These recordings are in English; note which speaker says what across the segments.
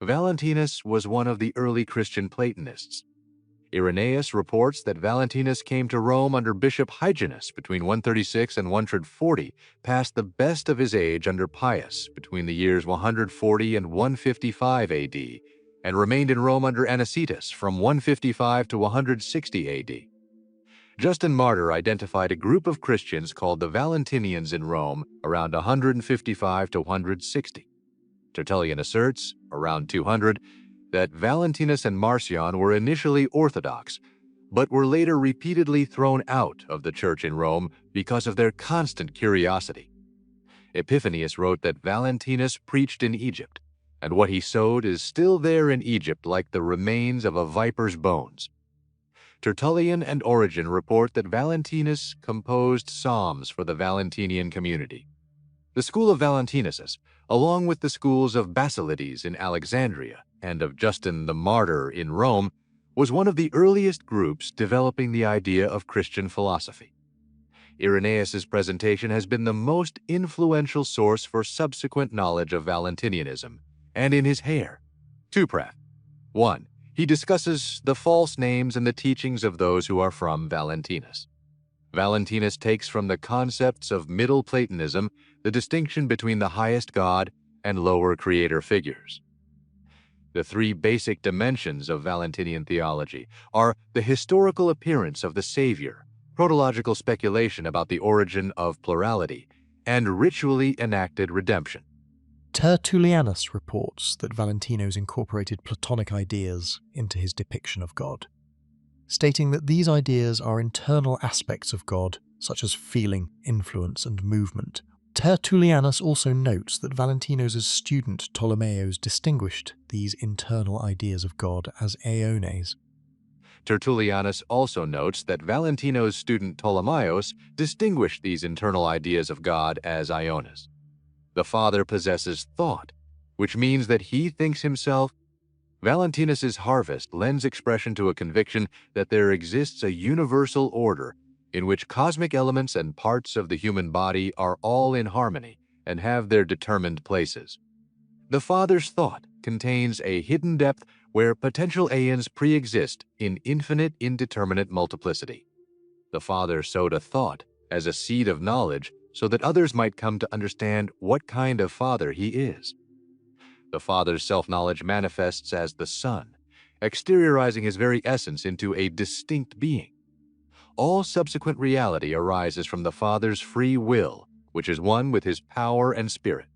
Speaker 1: Valentinus was one of the early Christian Platonists. Irenaeus reports that Valentinus came to Rome under Bishop Hyginus between 136 and 140, past the best of his age under Pius between the years 140 and 155 AD, and remained in Rome under Anicetus from 155 to 160 AD. Justin Martyr identified a group of Christians called the Valentinians in Rome around 155 to 160. Tertullian asserts, around 200, that Valentinus and Marcion were initially Orthodox, but were later repeatedly thrown out of the church in Rome because of their constant curiosity. Epiphanius wrote that Valentinus preached in Egypt, and what he sowed is still there in Egypt like the remains of a viper's bones. Tertullian and Origen report that Valentinus composed psalms for the Valentinian community. The school of Valentinus, along with the schools of Basilides in Alexandria and of Justin the Martyr in Rome, was one of the earliest groups developing the idea of Christian philosophy. Irenaeus's presentation has been the most influential source for subsequent knowledge of Valentinianism, and in his hair. 2 Pref. 1. He discusses the false names and the teachings of those who are from Valentinus. Valentinus takes from the concepts of Middle Platonism the distinction between the highest God and lower creator figures. The 3 basic dimensions of Valentinian theology are the historical appearance of the Saviour, protological speculation about the origin of plurality, and ritually enacted redemption.
Speaker 2: Tertullianus reports that Valentinos incorporated Platonic ideas into his depiction of God, stating that these ideas are internal aspects of God, such as feeling, influence, and movement. Tertullianus also notes that Valentinos' student Ptolemaeus distinguished these internal ideas of God as Aeones.
Speaker 1: Tertullianus also notes that Valentino's student Ptolemaeus distinguished these internal ideas of God as Aeones. The Father possesses thought, which means that he thinks himself. Valentinus's harvest lends expression to a conviction that there exists a universal order in which cosmic elements and parts of the human body are all in harmony and have their determined places. The Father's thought contains a hidden depth where potential aeons pre-exist in infinite indeterminate multiplicity. The Father sowed a thought as a seed of knowledge so that others might come to understand what kind of Father he is. The Father's self-knowledge manifests as the Son, exteriorizing his very essence into a distinct being. All subsequent reality arises from the Father's free will, which is one with his power and spirit.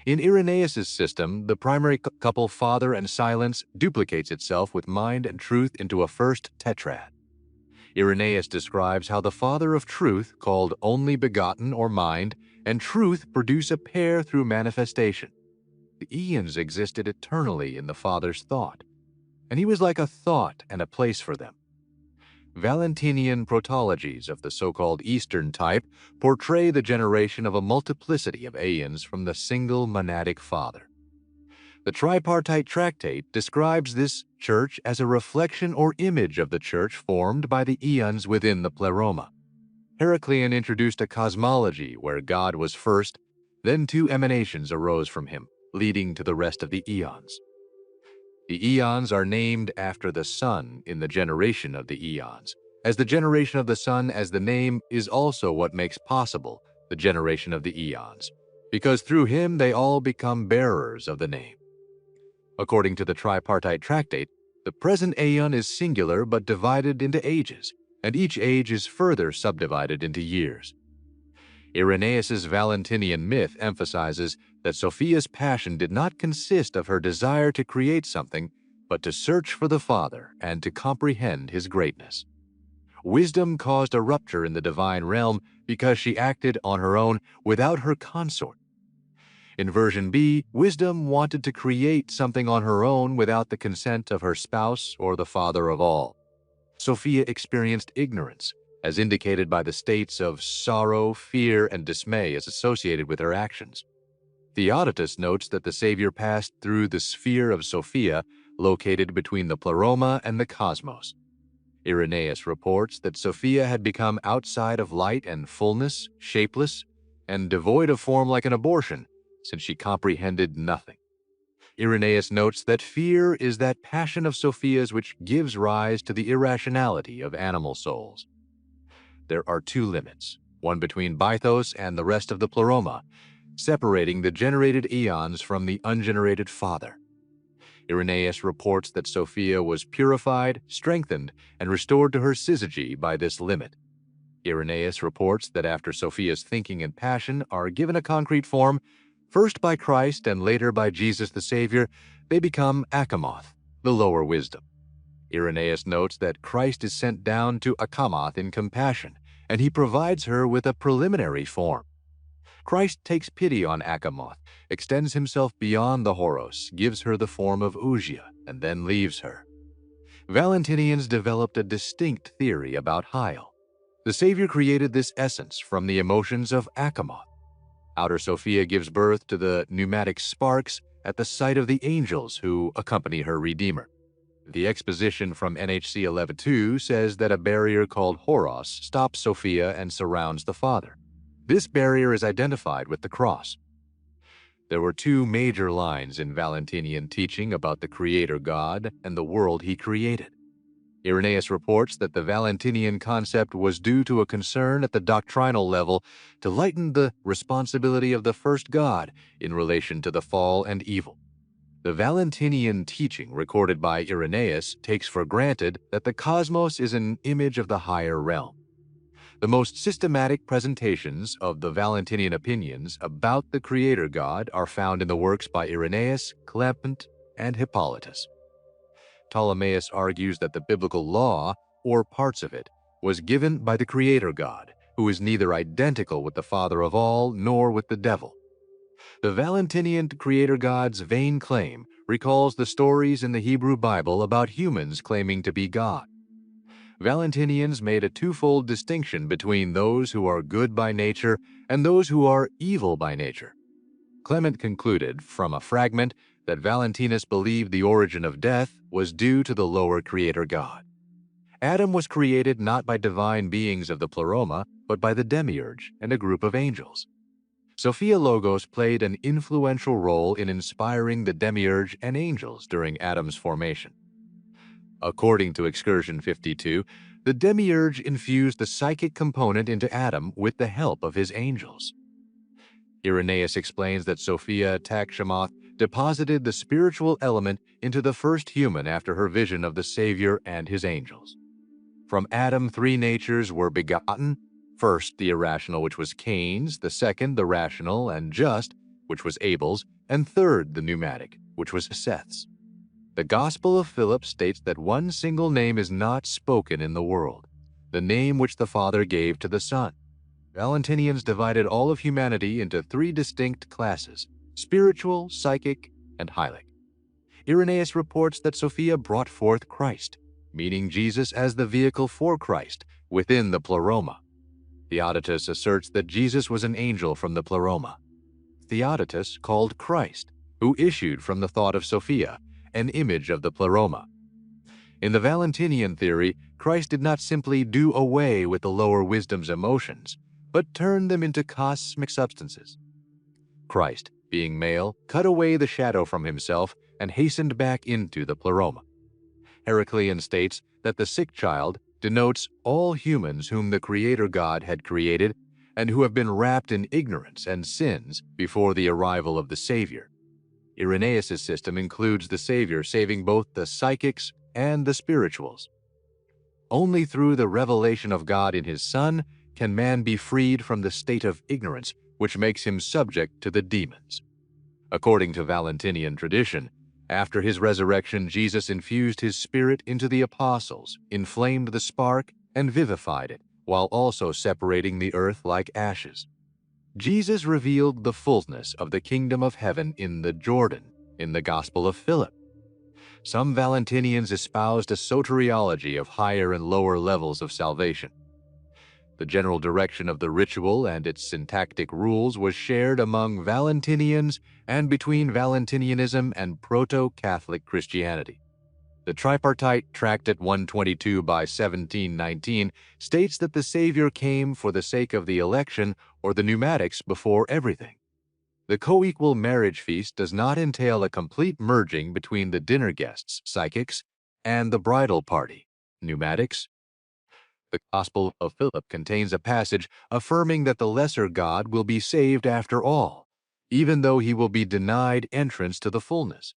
Speaker 1: In Irenaeus's system, the primary couple Father and Silence duplicates itself with mind and truth into a first tetrad. Irenaeus describes how the Father of Truth, called Only Begotten or Mind, and Truth produce a pair through manifestation. The eons existed eternally in the Father's thought, and he was like a thought and a place for them. Valentinian protologies of the so-called Eastern type portray the generation of a multiplicity of aeons from the single monadic Father. The tripartite tractate describes this church as a reflection or image of the church formed by the eons within the Pleroma. Heraclean introduced a cosmology where God was first, then 2 emanations arose from him, leading to the rest of the eons. The eons are named after the Son in the generation of the eons, as the generation of the Son as the name is also what makes possible the generation of the eons, because through him they all become bearers of the name. According to the tripartite tractate, the present aeon is singular but divided into ages, and each age is further subdivided into years. Irenaeus's Valentinian myth emphasizes that Sophia's passion did not consist of her desire to create something, but to search for the Father and to comprehend his greatness. Wisdom caused a rupture in the divine realm because she acted on her own without her consort. In version B, Wisdom wanted to create something on her own without the consent of her spouse or the Father of all. Sophia experienced ignorance, as indicated by the states of sorrow, fear, and dismay as associated with her actions. Theodotus notes that the Saviour passed through the sphere of Sophia, located between the Pleroma and the cosmos. Irenaeus reports that Sophia had become outside of light and fullness, shapeless, and devoid of form like an abortion, since she comprehended nothing. Irenaeus notes that fear is that passion of Sophia's which gives rise to the irrationality of animal souls. There are two limits, one between Bythos and the rest of the Pleroma, separating the generated eons from the ungenerated Father. Irenaeus reports that Sophia was purified, strengthened, and restored to her syzygy by this limit. Irenaeus reports that after Sophia's thinking and passion are given a concrete form, first by Christ and later by Jesus the Saviour, they become Achamoth, the lower wisdom. Irenaeus notes that Christ is sent down to Achamoth in compassion, and he provides her with a preliminary form. Christ takes pity on Achamoth, extends himself beyond the Horos, gives her the form of Usia, and then leaves her. Valentinians developed a distinct theory about Hyle. The Saviour created this essence from the emotions of Achamoth. Outer Sophia gives birth to the pneumatic sparks at the sight of the angels who accompany her Redeemer. The exposition from NHC 11.2 says that a barrier called Horos stops Sophia and surrounds the Father. This barrier is identified with the cross. There were two major lines in Valentinian teaching about the Creator God and the world he created. Irenaeus reports that the Valentinian concept was due to a concern at the doctrinal level to lighten the responsibility of the first God in relation to the fall and evil. The Valentinian teaching recorded by Irenaeus takes for granted that the cosmos is an image of the higher realm. The most systematic presentations of the Valentinian opinions about the Creator God are found in the works by Irenaeus, Clement, and Hippolytus. Ptolemaeus argues that the biblical law, or parts of it, was given by the Creator God, who is neither identical with the Father of all nor with the devil. The Valentinian Creator God's vain claim recalls the stories in the Hebrew Bible about humans claiming to be God. Valentinians made a twofold distinction between those who are good by nature and those who are evil by nature. Clement concluded from a fragment that Valentinus believed the origin of death was due to the lower Creator God. Adam was created not by divine beings of the Pleroma, but by the Demiurge and a group of angels. Sophia Logos played an influential role in inspiring the Demiurge and angels during Adam's formation. According to Excursion 52, the Demiurge infused the psychic component into Adam with the help of his angels. Irenaeus explains that Sophia Achamoth deposited the spiritual element into the first human after her vision of the Saviour and his angels. From Adam, three natures were begotten: first, the irrational, which was Cain's; the second, the rational and just, which was Abel's; and third, the pneumatic, which was Seth's. The Gospel of Philip states that one single name is not spoken in the world, the name which the Father gave to the Son. Valentinians divided all of humanity into three distinct classes: spiritual, psychic, and hylic. Irenaeus reports that Sophia brought forth Christ, meaning Jesus as the vehicle for Christ within the Pleroma. Theodotus asserts that Jesus was an angel from the Pleroma. Theodotus called Christ, who issued from the thought of Sophia, an image of the Pleroma. In the Valentinian theory, Christ did not simply do away with the lower wisdom's emotions, but turned them into cosmic substances. Christ, being male, cut away the shadow from himself and hastened back into the Pleroma. Heraclean states that the sick child denotes all humans whom the Creator God had created and who have been wrapped in ignorance and sins before the arrival of the Saviour. Irenaeus' system includes the Saviour saving both the psychics and the spirituals. Only through the revelation of God in His Son can man be freed from the state of ignorance which makes him subject to the demons. According to Valentinian tradition, after his resurrection, Jesus infused his spirit into the apostles, inflamed the spark, and vivified it, while also separating the earth like ashes. Jesus revealed the fullness of the kingdom of heaven in the Jordan, in the Gospel of Philip. Some Valentinians espoused a soteriology of higher and lower levels of salvation. The general direction of the ritual and its syntactic rules was shared among Valentinians and between Valentinianism and Proto-Catholic Christianity. The tripartite Tractate 122 by 1719 states that the Saviour came for the sake of the election or the pneumatics before everything. The co-equal marriage feast does not entail a complete merging between the dinner guests, psychics, and the bridal party, pneumatics. The Gospel of Philip contains a passage affirming that the lesser God will be saved after all, even though he will be denied entrance to the fullness.